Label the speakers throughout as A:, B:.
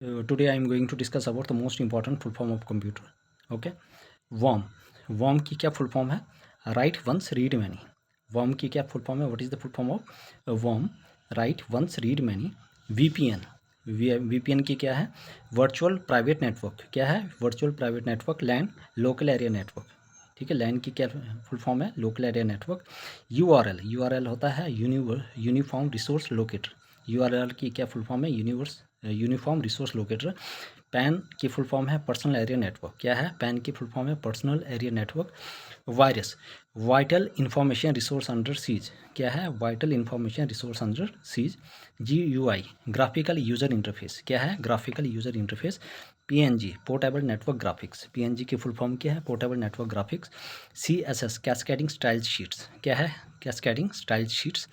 A: Today I am going to discuss about the most important full form of computer. Okay, worm. Worm की क्या full form है? Write once read many. Worm की क्या full form है? What is the full form of worm? Write once read many. VPN. VPN की क्या है? Virtual private network. क्या है? Virtual private network. LAN local area network. ठीक है, लैन की क्या फुल फॉर्म है? Local area network. URL. URL होता है यूनिफॉर्म रिसोर्स लोकेटर. यूआरएल की क्या फुल फॉर्म है? Uniform resource locator. पैन की फुल फॉर्म है पर्सनल एरिया नेटवर्क. क्या है? पैन की फुल फॉर्म है personal area network. Virus. Vital information resource under seize. क्या है? Vital information resource under seize. GUI graphical user interface. क्या है? Graphical user interface. PNG portable network graphics. PNG की full form क्या है? Portable network graphics. CSS cascading style sheets. क्या है? Cascading style sheets.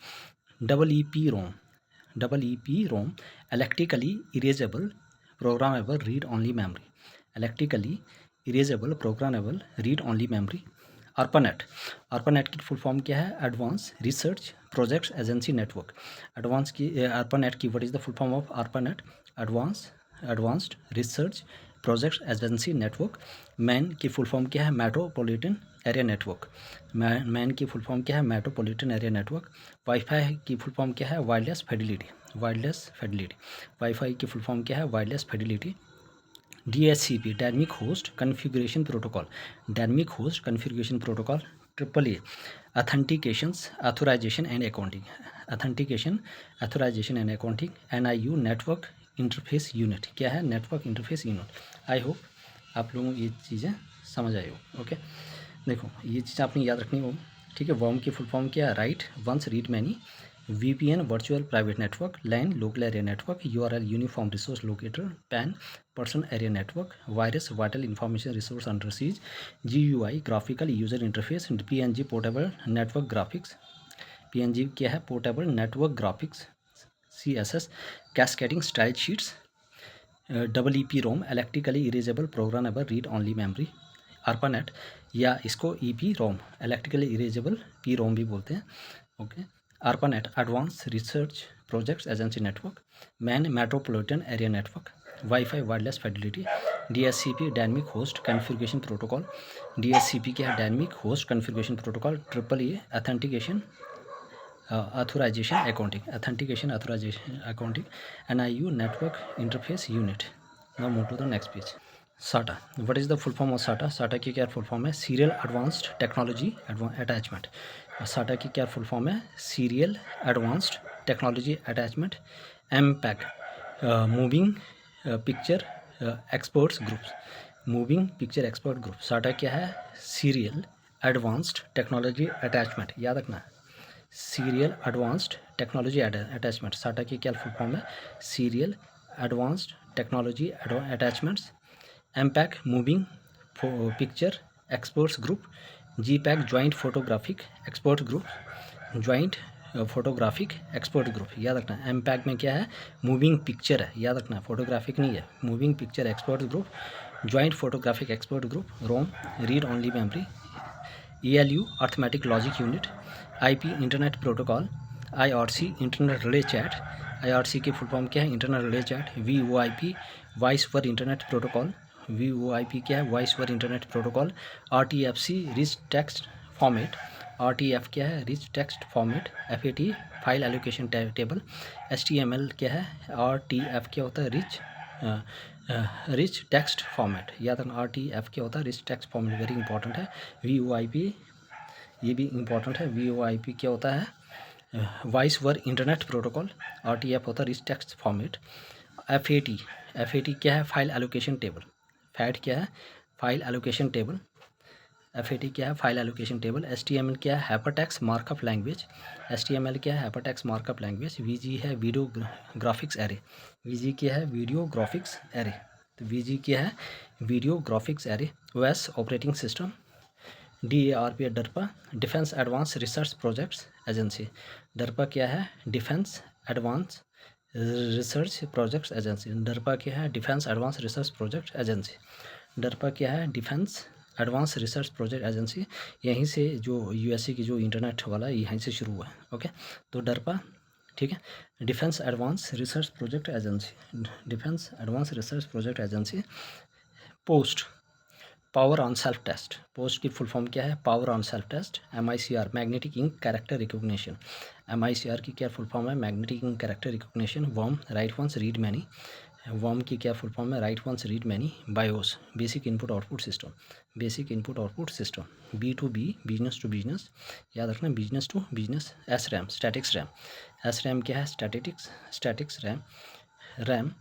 A: EEPROM electrically erasable programmable read only memory. Electrically erasable programmable read only memory. ARPANET. ARPANET की full form क्या है? Advance research projects agency network. Advance की ARPANET की what is the full form of ARPANET? Advanced research projects agency network. Man की full form क्या है? Metropolitan area network. Man की full form क्या है? Metropolitan area network. वाईफाई की full form क्या है? Wireless Fidelity. वाईफाई की फुल फॉर्म क्या है? Wireless Fidelity. DHCP dynamic host configuration protocol. Dynamic host configuration protocol. AAA authentications authorization and accounting. Authentication authorization and accounting. NIU network interface unit. क्या है? Network interface unit. I hope आप लोगों को ये चीज़ें समझ आई हो. ओके, देखो ये चीज़ आपने याद रखनी हो. ठीक है, वर्म की फुल फॉर्म क्या है? Write once read many. VPN virtual private network. LAN local area network. URL uniform resource locator. PAN person area network. Virus vital information resource under seize. GUI graphical user interface. PNG portable network graphics. PNG क्या है? Portable network graphics. CSS cascading style sheets. EEPROM electrically erasable programmable read only memory. ARPANET या इसको EPROM electrically erasable PROM भी बोलते हैं. Okay, ARPANET advance research projects agency network. Man metropolitan area network. Wifi wireless Fidelity. DHCP dynamic host configuration protocol. DHCP क्या है? Dynamic host configuration protocol. AAA authentication authorization accounting. Authentication authorization accounting. NIU network interface unit. Now move to the next page. SATA. What is the full form of SATA? SATA की क्या full form है? Serial Advanced Technology Attachment. SATA की क्या full form है? Serial Advanced Technology Attachment. MPEG Moving Picture Experts Groups. Moving Picture Expert Group. SATA क्या है? Serial Advanced Technology Attachment. याद रखना. Serial advanced technology attachment. SATA की क्या फुल फॉर्म है? Serial advanced technology attachments. MPEG moving picture experts group. GPAC joint photographic expert group. Joint photographic expert group. याद रखना एमपैक में क्या है? मूविंग पिक्चर है. याद रखना फोटोग्राफिक नहीं है. Moving picture expert group. Joint photographic expert group. ROM read only memory. ELU arithmetic logic unit. IP internet protocol. IRC internet relay chat. IRC की फुल फॉर्म क्या है? Internet relay chat. VoIP voice over internet protocol. VoIP क्या है? Voice over internet protocol. RTFC rich text format. RTF क्या है? Rich text format. FAT file allocation table. HTML क्या है? RTF क्या होता है? Rich text format. याद रखना RTF क्या होता है? Rich text format. Very important है. VoIP ये भी इंपॉर्टेंट है. VoIP क्या होता है? Voice over internet protocol. RTF होता है रिच टेक्स्ट फॉर्मेट. FAT क्या है? File allocation table. FAT क्या है? File allocation table. FAT क्या है? File allocation table. HTML क्या है? Hypertext markup language. HTML क्या है? Hypertext markup language. VG है? Video graphics array. VG क्या है? Video graphics array. तो VG क्या है? Video graphics array. OS operating system. DARPA DARPA defence advance research projects agency. DARPA क्या है? Defence advance research projects agency. DARPA क्या है? Defence advance research project agency. DARPA क्या है? Defence advance research project agency. यहीं से जो USA की जो इंटरनेट वाला यहीं से शुरू हुआ है. ओके, तो डरपा ठीक है। Defence advance research project agency, defence advance research project agency. Post, power on self test, POST की फुल फॉर्म क्या है? Power on self test. MICR, magnetic ink character recognition, MICR की क्या फुल फॉर्म है? Magnetic ink character recognition. Worm, write once read many, worm की क्या full form है? Write once read many. BIOS, basic input output system, basic input output system. B2B, business to business, याद रखना business to business. SRAM, statics RAM, SRAM क्या है? Statics RAM. RAM,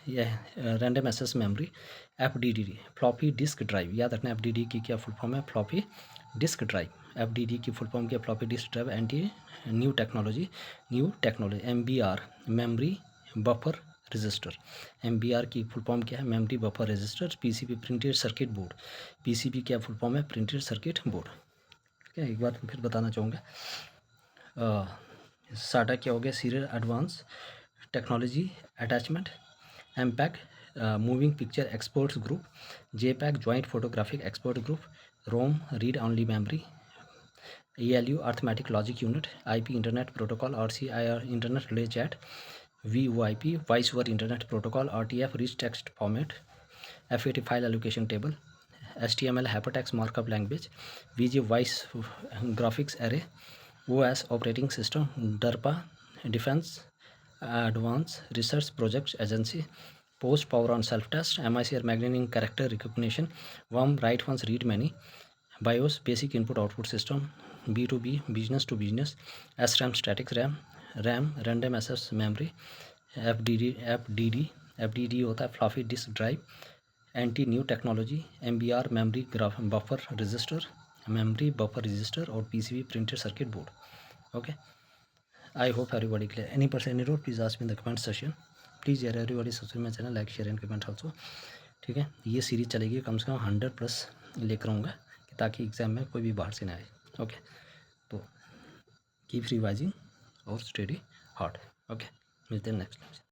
A: यह random access memory. FDD, floppy disk drive, याद रखना FDD की क्या full form है? Floppy disk drive. FDD की फुल फॉर्म क्या? Floppy disk drive. New technology, MBR, memory buffer register, MBR की फुल फॉर्म क्या है? Memory buffer register. PCB, printed circuit board, PCB क्या फुल फॉर्म है? Printed circuit board. ठीक है, एक बार फिर बताना चाहूँगा, साटा क्या हो गया? Serial advance technology attachment. MPEG, moving picture exports group. JPEG, joint photographic export group. ROM, read only memory. ALU, arithmetic logic unit. IP, internet protocol. RCIR, internet relay chat. VoIP, voice over internet protocol. RTF, rich text format. FAT, file allocation table. HTML, hypertext markup language. VJ, voice graphics array. OS, operating system. DARPA, defence advance research project agency. Post, power on self test. MICR, magnetic character recognition. Worm, write once read many. BIOS, basic input output system. B2B, business to business. SRAM, static RAM. RAM, random access memory. FDD होता है floppy disk drive. Anti new technology. MBR, memory buffer register, memory buffer register. और PCB, printed circuit बोर्ड। Okay, I hope everybody clear. Any person, any doubt, please ask me in the comment section. Please यार everybody subscribe my channel, like, share and comment also. ठीक है, ये series चलेगी कम से कम 100+ लेकर आऊँगा, ताकि एग्ज़ाम में कोई भी बाहर से ना आए। ओके, तो कीप रिवाइजिंग और स्टडी हार्ड। ओके, मिलते हैं नेक्स्ट।